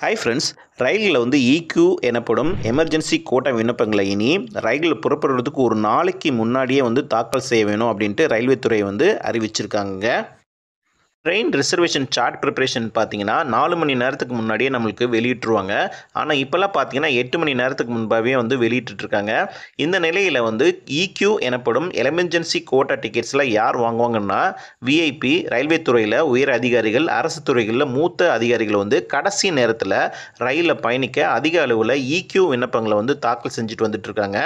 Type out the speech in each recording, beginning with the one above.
Hi friends, ரயில்களில் EQ எனப்படும் emergency quota விண்ணப்பங்களை இனி ரயிலில் புறப்படுறதுக்கு ஒரு நாளைக்கு முன்னாடியே தாக்கல் செய்ய வேணும் அப்படின்ட்டு ரயில்வே துறை அறிவிச்சிருக்காங்க. ட்ரெயின் ரிசர்வேஷன் சார்ட் ப்ரிப்பரேஷன் பார்த்தீங்கன்னா 4 மணி நேரத்துக்கு முன்னாடியே நம்மளுக்கு வெளியிட்டுருவாங்க. ஆனால் இப்போல்லாம் பார்த்தீங்கன்னா 8 மணி நேரத்துக்கு முன்பாகவே வெளியிட்டுருக்காங்க. இந்த நிலையில் இக்யூ எனப்படும் எமர்ஜென்சி கோட்டா டிக்கெட்ஸில் யார் வாங்குவாங்கன்னா விஐபி, ரயில்வே துறையில் உயர் அதிகாரிகள், அரசு துறைகளில் மூத்த அதிகாரிகள் கடைசி நேரத்தில் ரயிலில் பயணிக்க அதிக அளவில் இக்யூ விண்ணப்பங்களை தாக்கல் செஞ்சுட்டு வந்துட்டுருக்காங்க.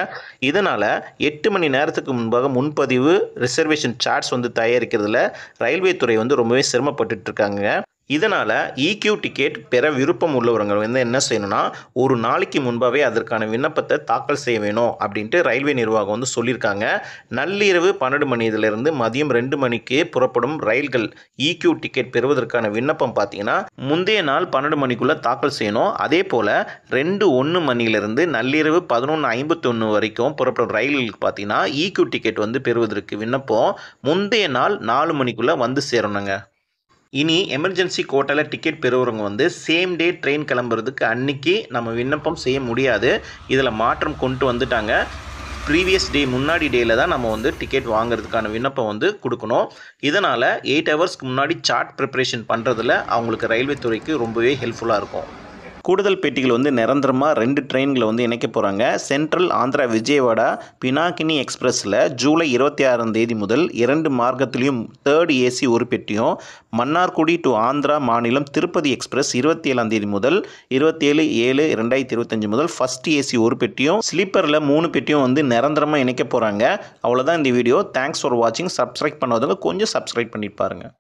இதனால் 8 மணி நேரத்துக்கு முன்பாக முன்பதிவு ரிசர்வேஷன் சார்ட்ஸ் தயாரிக்கிறதுல ரயில்வே துறை ரொம்பவே சிரமப்பட்டு இருக்காங்க. இதனால் இக்யூ டிக்கெட் பெற விருப்பம் உள்ளவங்க என்ன செய்யணும்னா ஒரு நாளைக்கு முன்பாகவே அதற்கான விண்ணப்பத்தை தாக்கல் செய்ய வேணும் அப்படின்ட்டு ரயில்வே நிர்வாகம் சொல்லியிருக்காங்க. நள்ளிரவு 12 மணியிலிருந்து மதியம் 2 மணிக்கு புறப்படும் ரயில்கள் இக்யூ டிக்கெட் பெறுவதற்கான விண்ணப்பம் பார்த்தீங்கன்னா முந்தைய நாள் 12 மணிக்குள்ளே தாக்கல் செய்யணும். அதே போல் 2:01 மணியிலிருந்து நள்ளிரவு 11:51 வரைக்கும் புறப்படும் ரயில்களுக்கு பார்த்தீங்கன்னா இக்யூ டிக்கெட் பெறுவதற்கு விண்ணப்பம் முந்தைய நாள் 4 மணிக்குள்ளே சேரணுங்க. இனி எமர்ஜென்சி கோட்டாவில் டிக்கெட் பெறுவவங்க சேம் டே ட்ரெயின் கிளம்புறதுக்கு அன்னைக்கு நம்ம விண்ணப்பம் செய்ய முடியாது. இதில் மாற்றம் கொண்டு வந்துட்டாங்க. ப்ரீவியஸ் டே முன்னாடி டேயில் தான் நம்ம டிக்கெட் வாங்குறதுக்கான விண்ணப்பம் கொடுக்கணும். இதனால் 8 ஹவர்ஸ்க்கு முன்னாடி சார்ட் ப்ரிப்பரேஷன் பண்ணுறதுல அவங்களுக்கு ரயில்வே துறைக்கு ரொம்பவே ஹெல்ப்ஃபுல்லாக இருக்கும். கூடுதல் பெட்டிகள் நிரந்தரமாக 2 ட்ரெயின்களை இணைக்க போகிறாங்க. சென்ட்ரல் ஆந்திரா விஜயவாடா பினாகினி எக்ஸ்பிரஸில் ஜூலை 26ஆம் தேதி முதல் 2 மார்க்கத்திலையும் 3rd ஏசி ஒரு பெட்டியும், மன்னார்குடி டு ஆந்திரா மாநிலம் திருப்பதி எக்ஸ்பிரஸ் 27ஆம் தேதி முதல் 27/7/2025 முதல் 1st ஏசி ஒரு பெட்டியும், ஸ்லீப்பரில் 3 பெட்டியும் நிரந்தரமாக இணைக்க போகிறாங்க. அவ்வளோதான் இந்த வீடியோ. தேங்க்ஸ் ஃபார் வாட்சிங். சப்ஸ்கிரைப் பண்ணாதவங்க கொஞ்சம் சப்ஸ்கிரைப் பண்ணிட்டு பாருங்கள்.